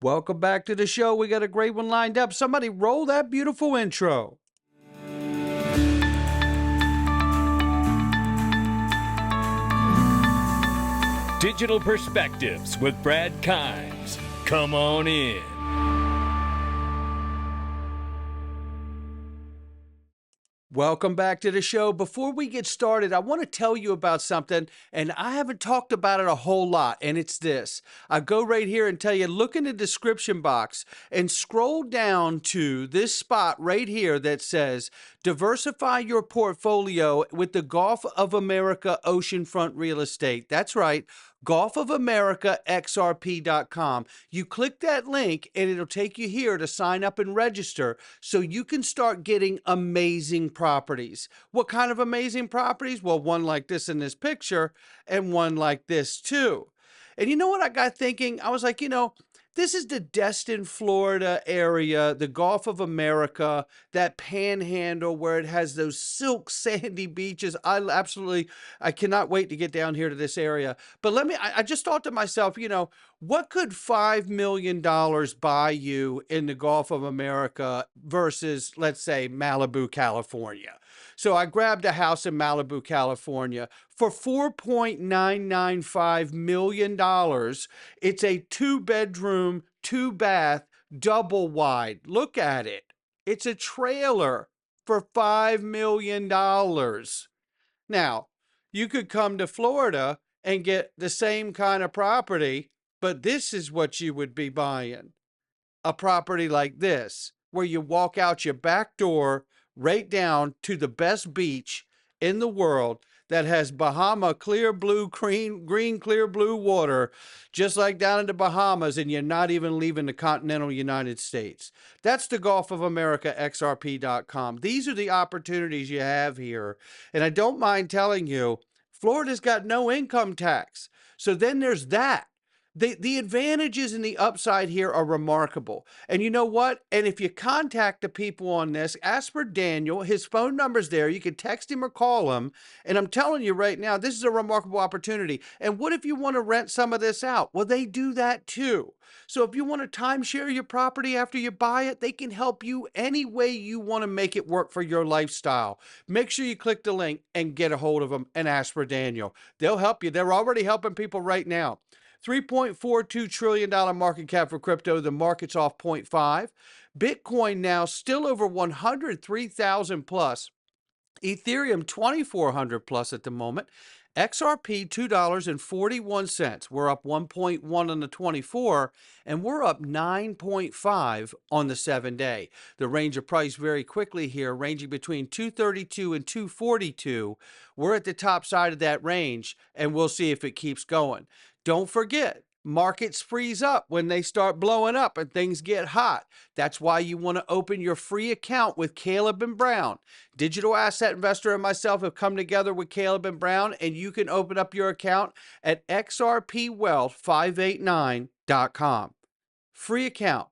Welcome back to the show. We got a great one lined up. Somebody roll that beautiful intro. Digital Perspectives with Brad Kimes. Come on in. Welcome back to the show. Before we get started, I want to tell you about something, and I haven't talked about it a whole lot, and it's this. I go right here and tell you, look in the description box and scroll down to this spot right here that says, diversify your portfolio with the Gulf of America Oceanfront Real Estate. That's right. Gulf of America XRP.com. You click that link and it'll take you here to sign up and register so you can start getting amazing properties. What kind of amazing properties? Well, one like this in this picture and one like this too. And you know what I got thinking? I was like, this is the Destin, Florida area, the Gulf of America, that panhandle where it has those silk sandy beaches. I cannot wait to get down here to this area. But I just thought to myself, what could $5 million buy you in the Gulf of America versus, let's say, Malibu, California? So I grabbed a house in Malibu, California for $4.995 million. It's a 2-bedroom, 2-bath, double wide. Look at it. It's a trailer for $5 million. Now, you could come to Florida and get the same kind of property, but this is what you would be buying. A property like this, where you walk out your back door right down to the best beach in the world that has Bahama clear blue, green clear blue water, just like down in the Bahamas, and you're not even leaving the continental United States. That's the Gulf of America, XRP.com. These are the opportunities you have here. And I don't mind telling you, Florida's got no income tax. So then there's that. The advantages and the upside here are remarkable. And you know what? And if you contact the people on this, ask for Daniel. His phone number's there. You can text him or call him. And I'm telling you right now, this is a remarkable opportunity. And what if you want to rent some of this out? Well, they do that too. So if you want to timeshare your property after you buy it, they can help you any way you want to make it work for your lifestyle. Make sure you click the link and get a hold of them and ask for Daniel. They'll help you. They're already helping people right now. $3.42 trillion market cap for crypto. The market's off 0.5. Bitcoin now still over 103,000 plus. Ethereum 2,400 plus at the moment. XRP $2.41. We're up 1.1 on the 24, and we're up 9.5 on the 7-day. The range of price very quickly here, ranging between 232 and 242. We're at the top side of that range, and we'll see if it keeps going. Don't forget, markets freeze up when they start blowing up and things get hot. That's why you want to open your free account with Caleb and Brown. Digital asset investor and myself have come together with Caleb and Brown, and you can open up your account at xrpwealth589.com. Free account,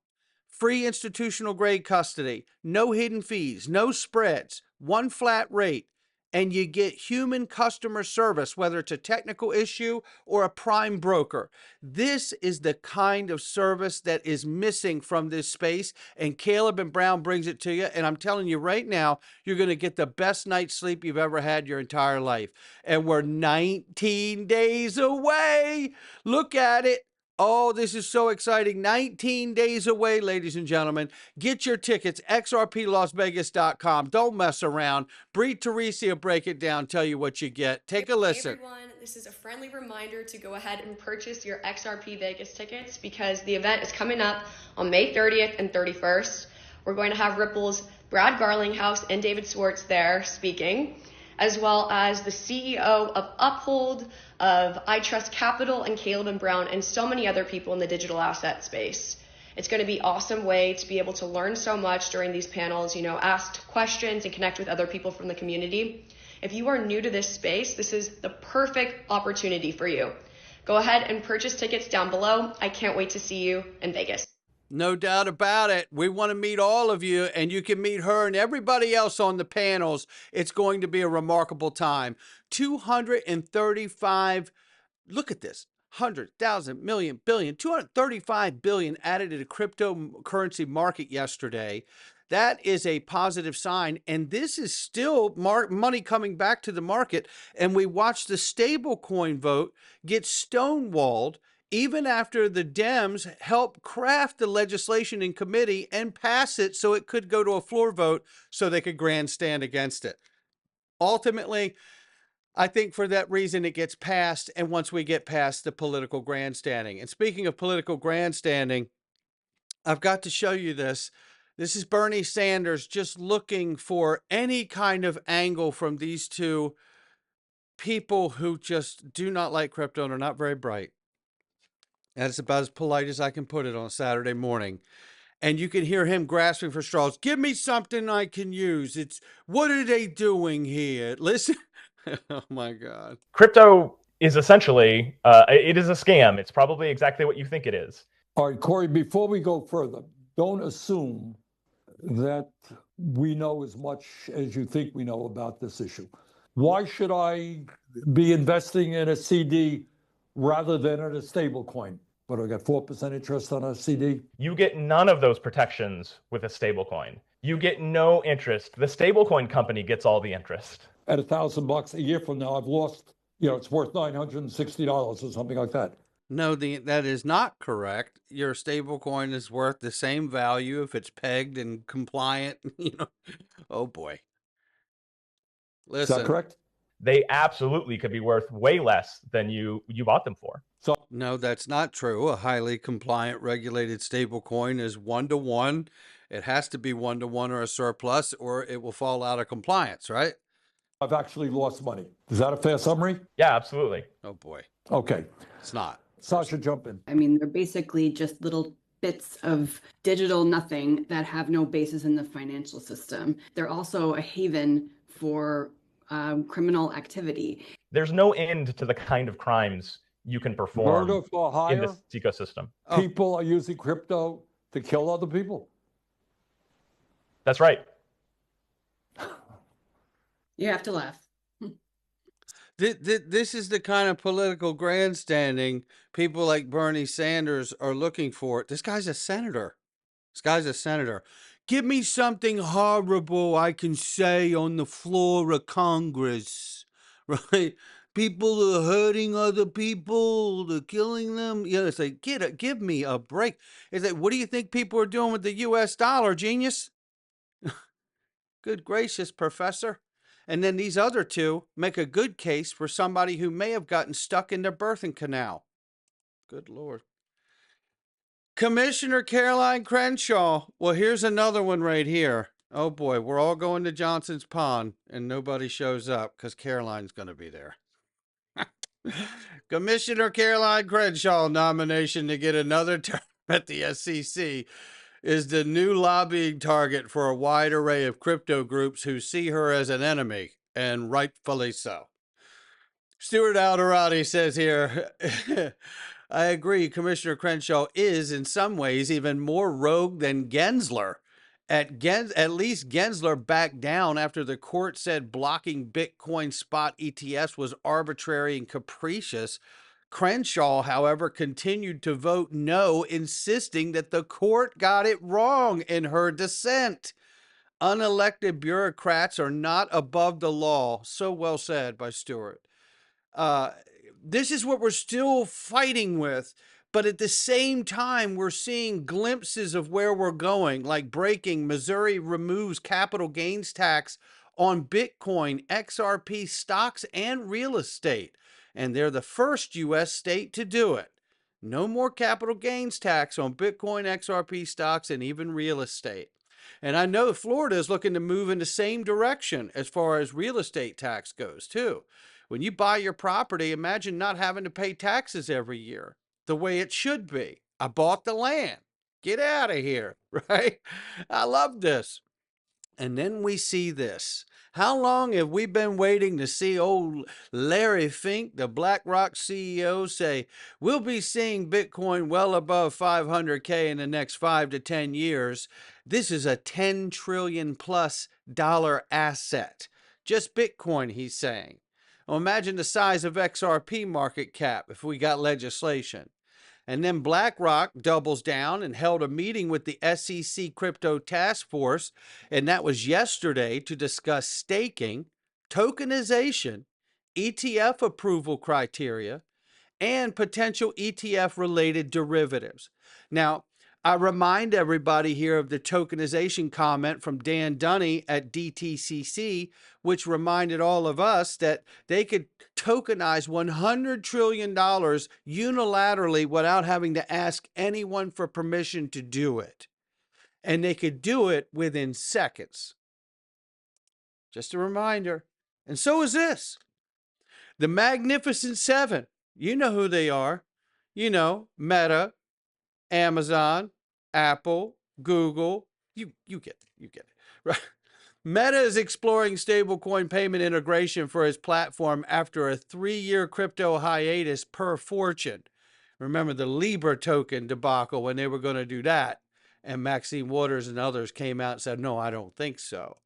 free institutional grade custody, no hidden fees, no spreads, one flat rate. And you get human customer service, whether it's a technical issue or a prime broker. This is the kind of service that is missing from this space, and Caleb and Brown brings it to you. And I'm telling you right now, you're going to get the best night's sleep you've ever had your entire life. And we're 19 days away. Look at it. Oh, this is so exciting. 19 days away, ladies and gentlemen. Get your tickets, XRPLasVegas.com. Don't mess around. Bree Teresi will break it down, tell you what you get. Take a listen. Hey everyone, this is a friendly reminder to go ahead and purchase your XRP Vegas tickets because the event is coming up on May 30th and 31st. We're going to have Ripple's Brad Garlinghouse and David Swartz there speaking, as well as the CEO of Uphold, of iTrustCapital, and Caleb and Brown, and so many other people in the digital asset space. It's going to be an awesome way to be able to learn so much during these panels, ask questions and connect with other people from the community. If you are new to this space, this is the perfect opportunity for you. Go ahead and purchase tickets down below. I can't wait to see you in Vegas. No doubt about it. We want to meet all of you, and you can meet her and everybody else on the panels. It's going to be a remarkable time. 235, look at this, 100,000 million billion, 235 billion added to the cryptocurrency market yesterday. That is a positive sign. And this is still money coming back to the market. And we watched the stablecoin vote get stonewalled even after the Dems helped craft the legislation in committee and pass it so it could go to a floor vote so they could grandstand against it. Ultimately, I think for that reason it gets passed, and once we get past the political grandstanding. And speaking of political grandstanding, I've got to show you this. This is Bernie Sanders just looking for any kind of angle from these two people who just do not like crypto and are not very bright. That's about as polite as I can put it on a Saturday morning. And you can hear him grasping for straws. Give me something I can use. It's, what are they doing here? Listen. Oh my God. Crypto is essentially, it is a scam. It's probably exactly what you think it is. All right, Corey, before we go further, don't assume that we know as much as you think we know about this issue. Why should I be investing in a CD rather than in a stable coin? What do I got, 4% interest on a CD? You get none of those protections with a stablecoin. You get no interest. The stablecoin company gets all the interest. At $1,000 a year from now, I've lost, it's worth $960 or something like that. No, that is not correct. Your stable coin is worth the same value if it's pegged and compliant. Oh boy. Listen. Is that correct? They absolutely could be worth way less than you bought them for. So no, that's not true. A highly compliant regulated stable coin is 1-to-1. It has to be 1-to-1 or a surplus, or it will fall out of compliance, right? I've actually lost money. Is that a fair summary? Yeah, absolutely. Oh boy. Okay. It's not. Sasha, jump in. I mean, they're basically just little bits of digital nothing that have no basis in the financial system. They're also a haven for criminal activity. There's no end to the kind of crimes you can perform Murder for hire? in this ecosystem. People are using crypto to kill other people. That's right. You have to laugh. This is the kind of political grandstanding people like Bernie Sanders are looking for. This guy's a senator. Give me something horrible I can say on the floor of Congress, right? People are hurting other people, they're killing them. It's like, give me a break. It's like, what do you think people are doing with the US dollar, genius? Good gracious, professor. And then these other two make a good case for somebody who may have gotten stuck in their birthing canal. Good Lord. Commissioner Caroline Crenshaw. Well, here's another one right here. Oh boy, we're all going to Johnson's Pond and nobody shows up because Caroline's going to be there. Commissioner Caroline Crenshaw nomination to get another term at the SEC is the new lobbying target for a wide array of crypto groups who see her as an enemy, and rightfully so. Stuart Alderati says here, I agree, Commissioner Crenshaw is in some ways even more rogue than Gensler. At least Gensler backed down after the court said blocking Bitcoin spot ETFs was arbitrary and capricious. Crenshaw, however, continued to vote no, insisting that the court got it wrong in her dissent. Unelected bureaucrats are not above the law. So well said by Stuart. This is what we're still fighting with, but at the same time, we're seeing glimpses of where we're going, like breaking Missouri removes capital gains tax on Bitcoin, XRP stocks, and real estate. And they're the first U.S. state to do it. No more capital gains tax on Bitcoin, XRP stocks, and even real estate. And I know Florida is looking to move in the same direction as far as real estate tax goes, too. When you buy your property, imagine not having to pay taxes every year the way it should be. I bought the land. Get out of here, right? I love this. And then we see this. How long have we been waiting to see old Larry Fink, the Blackrock CEO, say, we'll be seeing Bitcoin well above 500K in the next 5 to 10 years. This is a $10 trillion plus asset. Just Bitcoin, he's saying. Well, imagine the size of XRP market cap if we got legislation. And then BlackRock doubles down and held a meeting with the SEC Crypto Task Force, and that was yesterday, to discuss staking, tokenization, ETF approval criteria, and potential ETF-related derivatives. Now, I remind everybody here of the tokenization comment from Dan Dunney at DTCC, which reminded all of us that they could tokenize $100 trillion unilaterally without having to ask anyone for permission to do it. And they could do it within seconds. Just a reminder. And so is this. The Magnificent Seven. You know who they are. You know, Meta, Amazon, Apple, Google. You get it. Right? Meta is exploring stablecoin payment integration for its platform after a 3-year crypto hiatus per Fortune. Remember the Libra token debacle when they were going to do that. And Maxine Waters and others came out and said, no, I don't think so.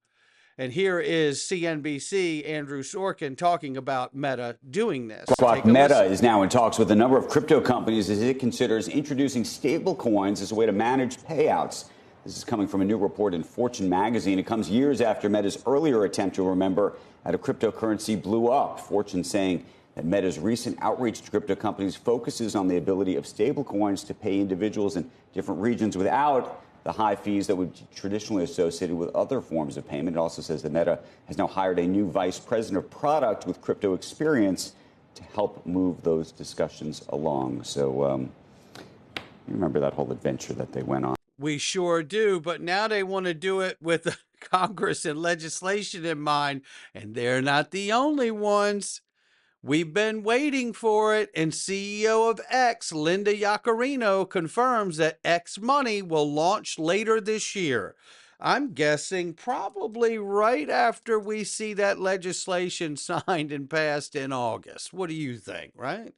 And here is CNBC, Andrew Sorkin, talking about Meta doing this. Meta is now in talks with a number of crypto companies as it considers introducing stable coins as a way to manage payouts. This is coming from a new report in Fortune magazine. It comes years after Meta's earlier attempt, you'll remember, at a cryptocurrency blew up. Fortune saying that Meta's recent outreach to crypto companies focuses on the ability of stable coins to pay individuals in different regions without the high fees that would be traditionally associated with other forms of payment. It also says that Meta has now hired a new vice president of product with crypto experience to help move those discussions along. So you remember that whole adventure that they went on. We sure do, but now they want to do it with Congress and legislation in mind, and they're not the only ones. We've been waiting for it, and CEO of X, Linda Yaccarino, confirms that X Money will launch later this year. I'm guessing probably right after we see that legislation signed and passed in August. What do you think, right?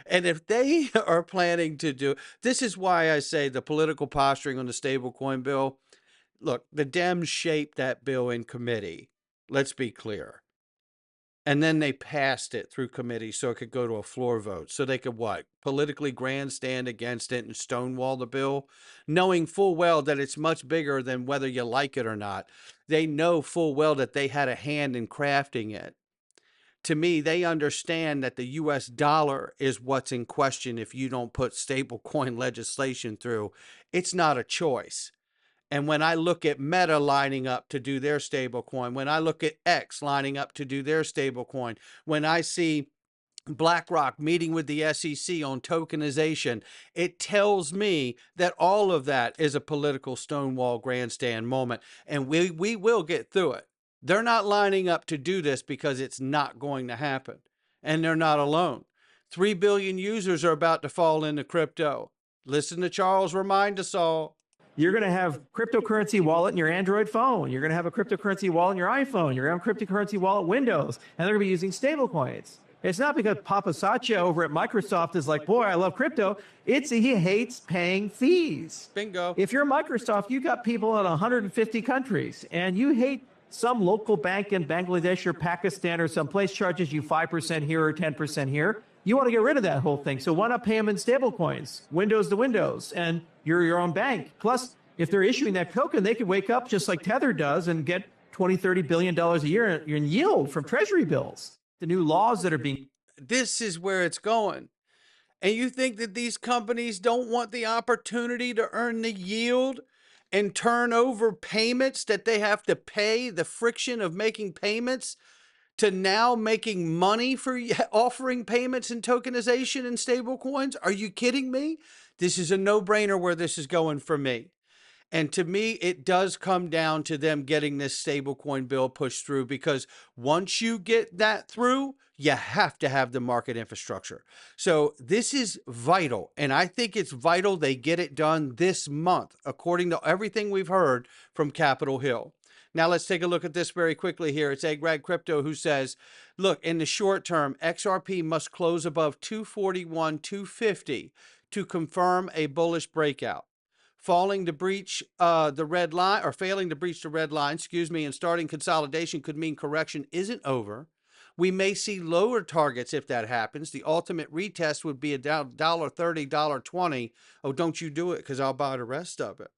And if they are planning to do, this is why I say the political posturing on the stablecoin bill. Look, the Dems shaped that bill in committee. Let's be clear. And then they passed it through committee so it could go to a floor vote. So they could what? Politically grandstand against it and stonewall the bill, knowing full well that it's much bigger than whether you like it or not. They know full well that they had a hand in crafting it. To me, they understand that the U.S. dollar is what's in question if you don't put stablecoin legislation through. It's not a choice. And when I look at Meta lining up to do their stablecoin, when I look at X lining up to do their stablecoin, when I see BlackRock meeting with the SEC on tokenization, it tells me that all of that is a political stonewall grandstand moment, and we will get through it. They're not lining up to do this because it's not going to happen, and they're not alone. 3 billion users are about to fall into crypto. Listen to Charles remind us all. You're going to have cryptocurrency wallet in your Android phone. You're going to have a cryptocurrency wallet in your iPhone. You're going to have a cryptocurrency wallet Windows, and they're going to be using stablecoins. It's not because Papa Satya over at Microsoft is like, boy, I love crypto. It's he hates paying fees. Bingo. If you're Microsoft, you got people in 150 countries, and you hate some local bank in Bangladesh or Pakistan or someplace charges you 5% here or 10% here. You want to get rid of that whole thing. So why not pay them in stablecoins, Windows to Windows, and you're your own bank. Plus, if they're issuing that token, they could wake up just like Tether does and get $20, $30 billion a year in yield from treasury bills. The new laws that are being... This is where it's going. And you think that these companies don't want the opportunity to earn the yield and turn over payments that they have to pay, the friction of making payments, to now making money for offering payments and tokenization and stable coins? Are you kidding me? This is a no-brainer where this is going for me. And to me, it does come down to them getting this stablecoin bill pushed through, because once you get that through, you have to have the market infrastructure. So this is vital. And I think it's vital they get it done this month, according to everything we've heard from Capitol Hill. Now, let's take a look at this very quickly here. It's Agrad Crypto who says, look, in the short term, XRP must close above 241, 250 to confirm a bullish breakout. Failing to breach the red line, and starting consolidation could mean correction isn't over. We may see lower targets if that happens. The ultimate retest would be a $1.30, $1.20. Oh, don't you do it because I'll buy the rest of it.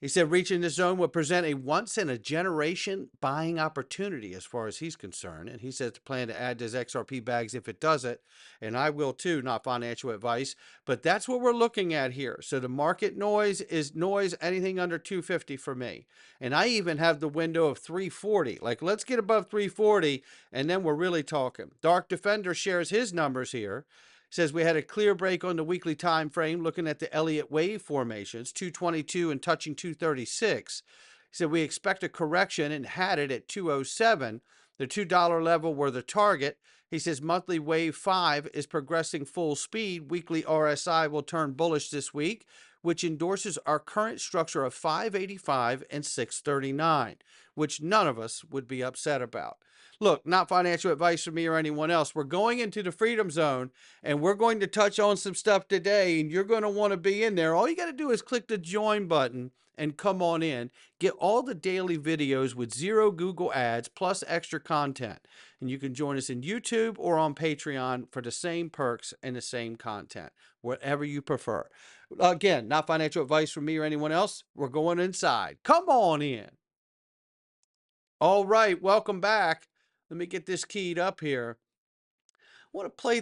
He said reaching this zone would present a once-in-a-generation buying opportunity as far as he's concerned. And he says to plan to add this XRP bags if it does it. And I will too, not financial advice. But that's what we're looking at here. So the market noise is noise anything under 250 for me. And I even have the window of 340. Like, let's get above 340 and then we're really talking. Dark Defender shares his numbers here. Says we had a clear break on the weekly time frame looking at the Elliott wave formations, 222 and touching 236. He said we expect a correction and had it at 207. The $2 level were the target. He says monthly wave 5 is progressing full speed. Weekly RSI will turn bullish this week, which endorses our current structure of 585 and 639, which none of us would be upset about. Look, not financial advice from me or anyone else. We're going into the freedom zone and we're going to touch on some stuff today and you're going to want to be in there. All you got to do is click the join button and come on in. Get all the daily videos with 0 Google ads plus extra content. And you can join us in YouTube or on Patreon for the same perks and the same content, whatever you prefer. Again, not financial advice from me or anyone else. We're going inside. Come on in. All right, welcome back. Let me get this keyed up here. I want to play